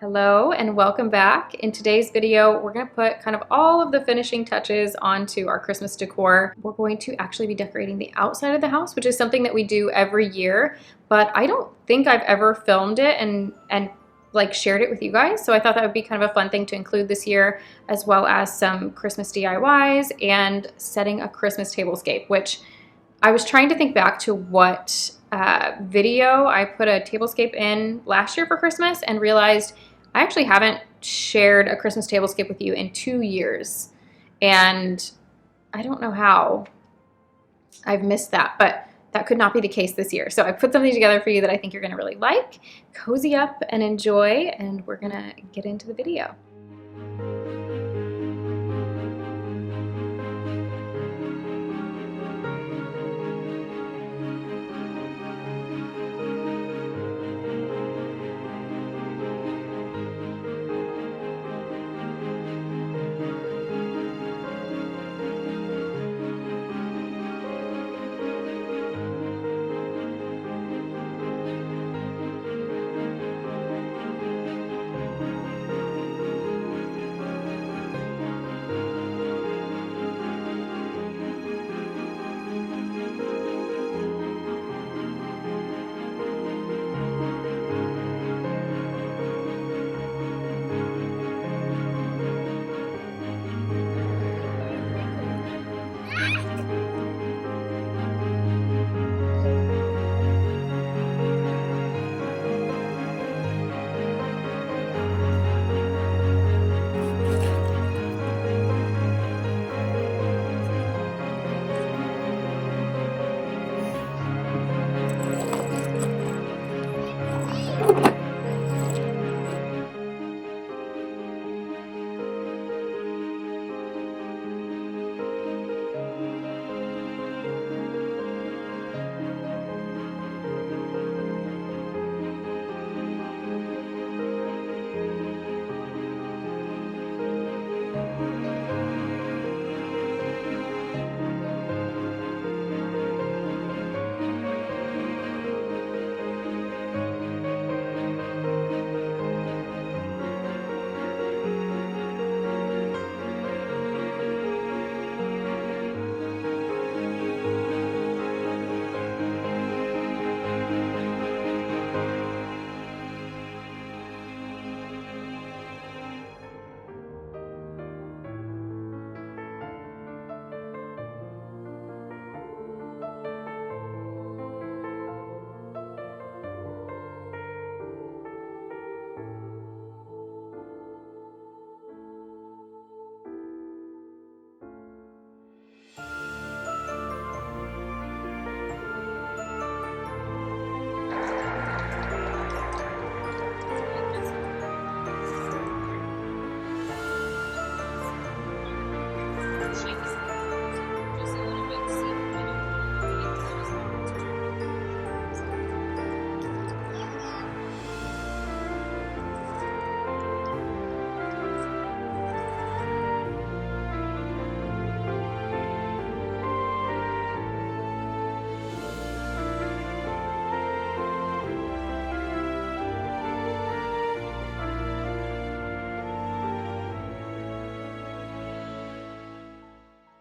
Hello and welcome back. In today's video, we're going to put kind of all of the finishing touches onto our Christmas decor. We're going to actually be decorating the outside of the house, which is something that we do every year, but I don't think I've ever filmed it and like shared it with you guys. So I thought that would be kind of a fun thing to include this year, as well as some Christmas DIYs and setting a Christmas tablescape, which I was trying to think back to what video I put a tablescape in last year for Christmas and realized I actually haven't shared a Christmas tablescape with you in 2 years. And I don't know how I've missed that, but that could not be the case this year. So I put something together for you that I think you're gonna really like. Cozy up and enjoy, and we're gonna get into the video.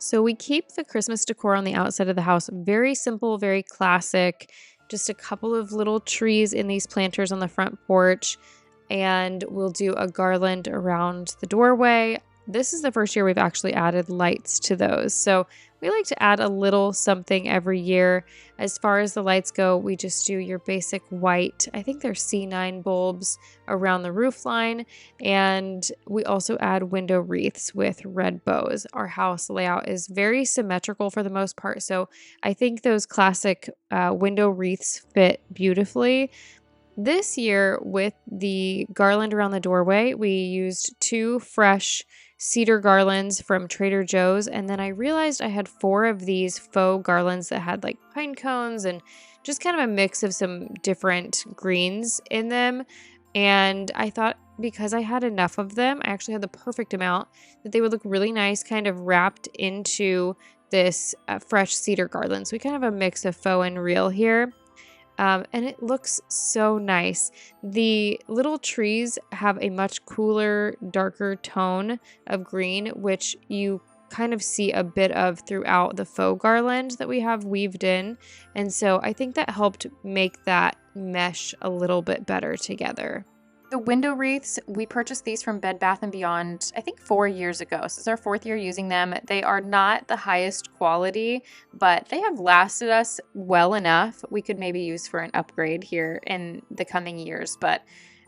So we keep the Christmas decor on the outside of the house very simple, very classic. Just a couple of little trees in these planters on the front porch, and we'll do a garland around the doorway. This is the first year we've actually added lights to those. So we like to add a little something every year. As far as the lights go, we just do your basic white, I think they're C9 bulbs around the roof line. And we also add window wreaths with red bows. Our house layout is very symmetrical for the most part. So I think those classic window wreaths fit beautifully. This year, with the garland around the doorway, we used 2 fresh cedar garlands from Trader Joe's, and then I realized I had 4 of these faux garlands that had like pine cones and just kind of a mix of some different greens in them. And I thought because I had enough of them, I actually had the perfect amount, that they would look really nice kind of wrapped into this fresh cedar garland. So we kind of have a mix of faux and real here. and it looks so nice. The little trees have a much cooler, darker tone of green, which you kind of see a bit of throughout the faux garland that we have weaved in. And so I think that helped make that mesh a little bit better together. The window wreaths, we purchased these from Bed Bath & Beyond, I think 4 years ago. So it's our 4th year using them. They are not the highest quality, but they have lasted us well enough. We could maybe use for an upgrade here in the coming years. But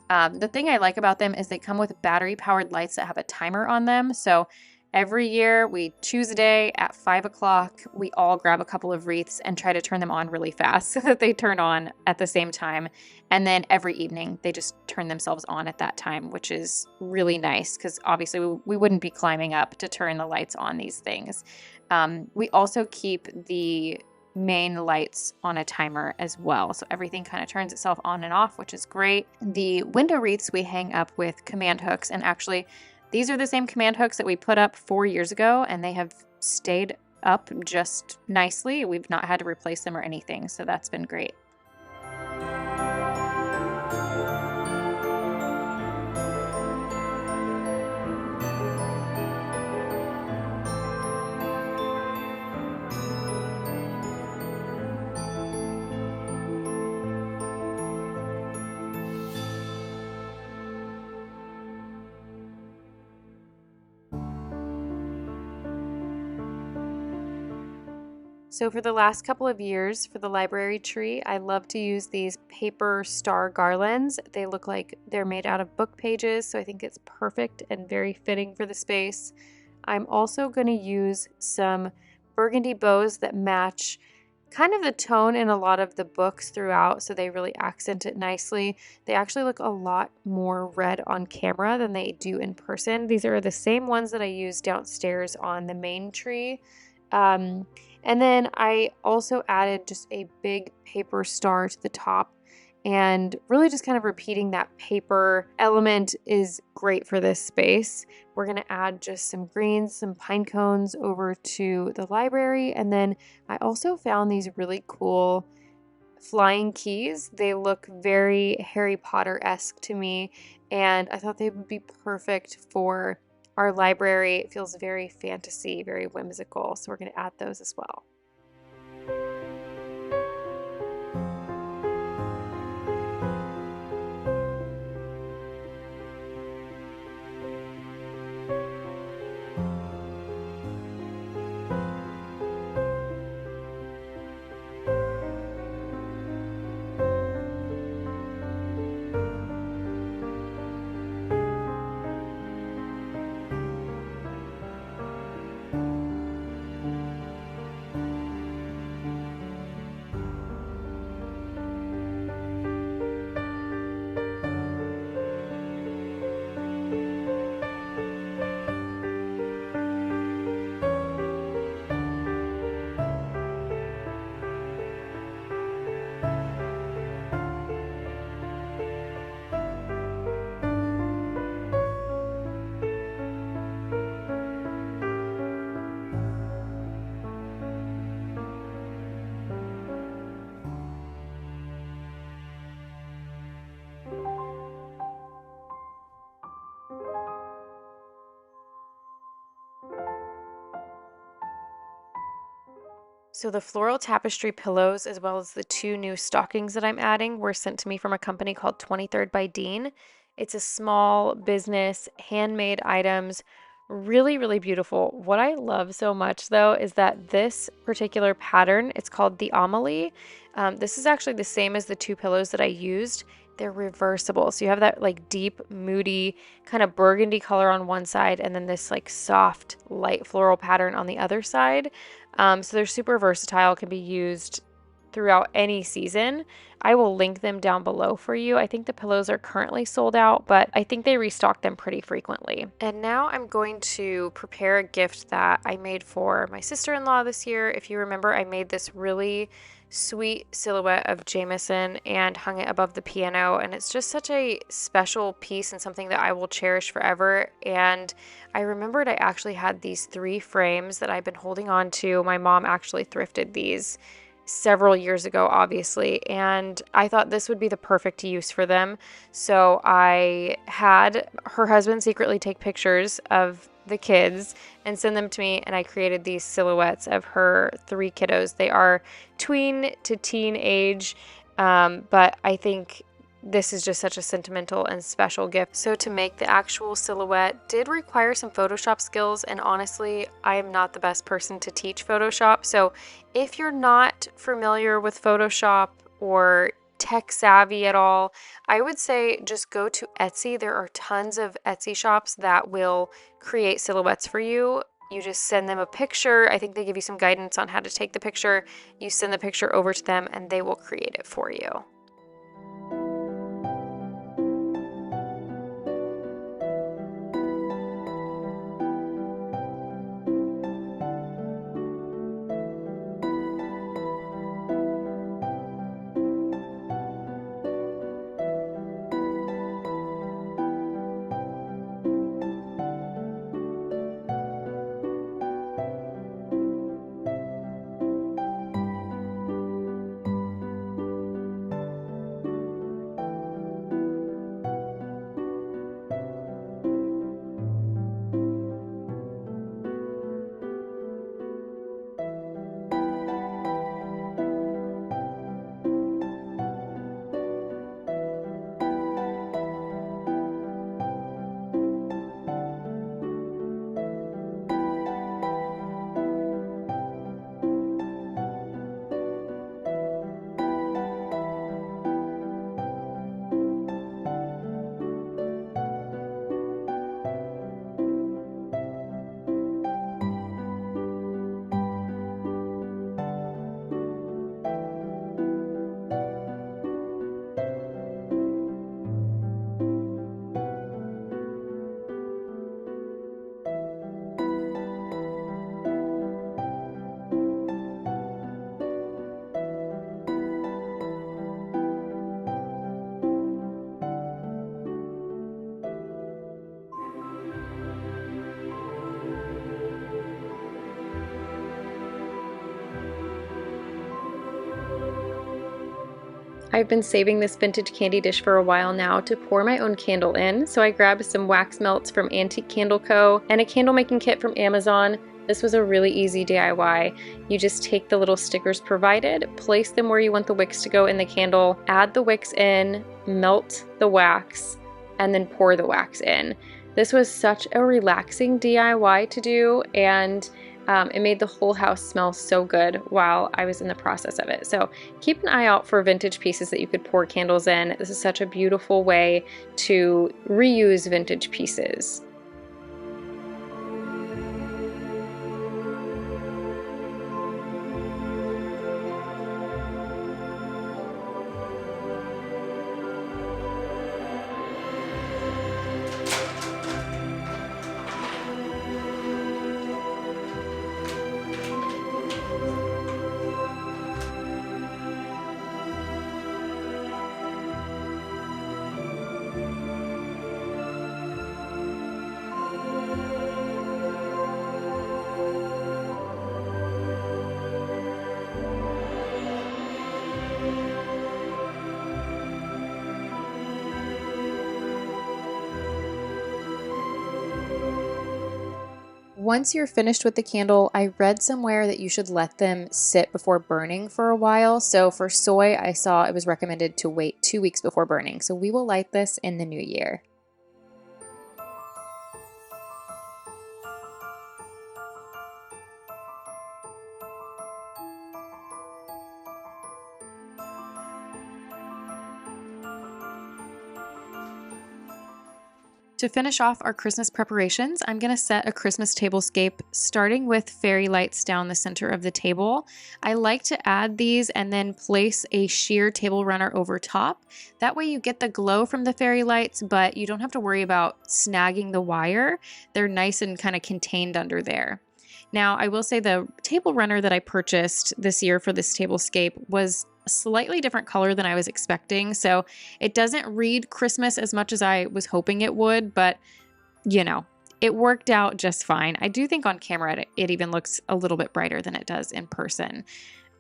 the thing I like about them is they come with battery-powered lights that have a timer on them. So every year we choose a day at 5 o'clock, we all grab a couple of wreaths and try to turn them on really fast so that they turn on at the same time. And then every evening they just turn themselves on at that time, which is really nice because obviously we wouldn't be climbing up to turn the lights on these things. We also keep the main lights on a timer as well. So everything kind of turns itself on and off, which is great. The window wreaths we hang up with command hooks, and actually these are the same command hooks that we put up 4 years ago, and they have stayed up just nicely. We've not had to replace them or anything, so that's been great. So for the last couple of years for the library tree, I love to use these paper star garlands. They look like they're made out of book pages, so I think it's perfect and very fitting for the space. I'm also going to use some burgundy bows that match kind of the tone in a lot of the books throughout, so they really accent it nicely. They actually look a lot more red on camera than they do in person. These are the same ones that I use downstairs on the main tree. And then I also added just a big paper star to the top, and really just kind of repeating that paper element is great for this space. We're going to add just some greens, some pine cones over to the library. And then I also found these really cool flying keys. They look very Harry Potter-esque to me, and I thought they would be perfect for our library. It feels very fantasy, very whimsical, so we're going to add those as well. So the floral tapestry pillows, as well as the 2 new stockings that I'm adding, were sent to me from a company called 23rd by Dean. It's a small business, handmade items, really, really beautiful. What I love so much, though, is that this particular pattern, it's called the Amelie. This is actually the same as the 2 pillows that I used. They're reversible. So you have that like deep, moody, kind of burgundy color on one side, and then this like soft, light floral pattern on the other side. So they're super versatile, can be used throughout any season. I will link them down below for you. I think the pillows are currently sold out, but I think they restock them pretty frequently. And now I'm going to prepare a gift that I made for my sister-in-law this year. If you remember, I made this really sweet silhouette of Jameson and hung it above the piano, and it's just such a special piece and something that I will cherish forever. And I remembered I actually had these 3 frames that I've been holding on to. My mom actually thrifted these several years ago, obviously, and I thought this would be the perfect use for them. So I had her husband secretly take pictures of the kids and send them to me, and I created these silhouettes of her 3 kiddos. They are tween to teen age, but I think this is just such a sentimental and special gift. So to make the actual silhouette did require some Photoshop skills, and honestly, I am not the best person to teach Photoshop. So if you're not familiar with Photoshop or tech savvy at all, I would say just go to Etsy. There are tons of Etsy shops that will create silhouettes for you. You just send them a picture. I think they give you some guidance on how to take the picture. You send the picture over to them and they will create it for you. I've been saving this vintage candy dish for a while now to pour my own candle in, so I grabbed some wax melts from Antique Candle Co. and a candle making kit from Amazon. This was a really easy DIY. You just take the little stickers provided, place them where you want the wicks to go in the candle, add the wicks in, melt the wax, and then pour the wax in. This was such a relaxing DIY to do, and it made the whole house smell so good while I was in the process of it. So keep an eye out for vintage pieces that you could pour candles in. This is such a beautiful way to reuse vintage pieces. Once you're finished with the candle, I read somewhere that you should let them sit before burning for a while. So for soy, I saw it was recommended to wait 2 weeks before burning. So we will light this in the new year. To finish off our Christmas preparations, I'm going to set a Christmas tablescape starting with fairy lights down the center of the table. I like to add these and then place a sheer table runner over top. That way you get the glow from the fairy lights, but you don't have to worry about snagging the wire. They're nice and kind of contained under there. Now, I will say the table runner that I purchased this year for this tablescape was a slightly different color than I was expecting, so it doesn't read Christmas as much as I was hoping it would, but you know, it worked out just fine. I do think on camera it even looks a little bit brighter than it does in person.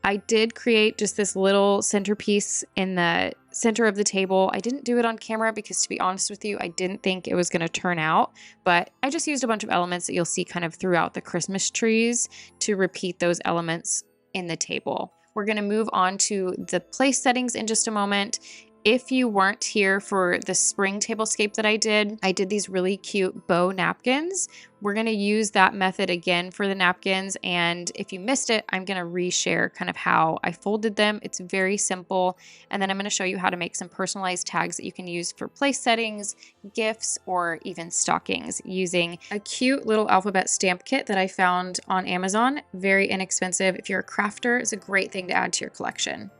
I did create just this little centerpiece in the center of the table. I didn't do it on camera because, to be honest with you, I didn't think it was going to turn out, but I just used a bunch of elements that you'll see kind of throughout the Christmas trees to repeat those elements in the table. We're going to move on to the place settings in just a moment. If you weren't here for the spring tablescape that I did these really cute bow napkins. We're going to use that method again for the napkins. And if you missed it, I'm going to reshare kind of how I folded them. It's very simple. And then I'm going to show you how to make some personalized tags that you can use for place settings, gifts, or even stockings using a cute little alphabet stamp kit that I found on Amazon. Very inexpensive. If you're a crafter, it's a great thing to add to your collection.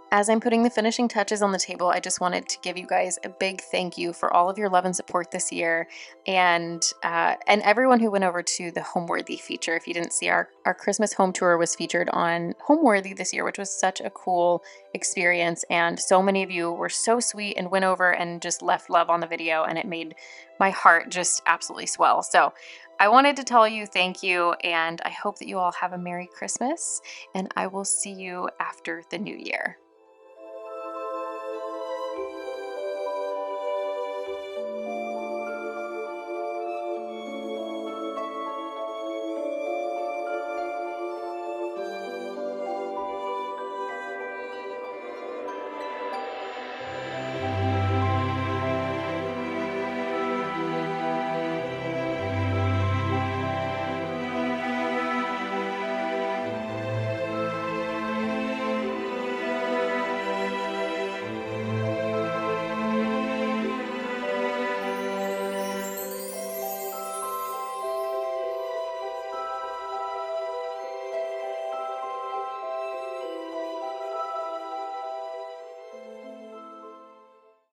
As I'm putting the finishing touches on the table, I just wanted to give you guys a big thank you for all of your love and support this year, and everyone who went over to the Homeworthy feature. If you didn't see, our Christmas home tour was featured on Homeworthy this year, which was such a cool experience. And so many of you were so sweet and went over and just left love on the video, and it made my heart just absolutely swell. So I wanted to tell you thank you, and I hope that you all have a Merry Christmas, and I will see you after the new year.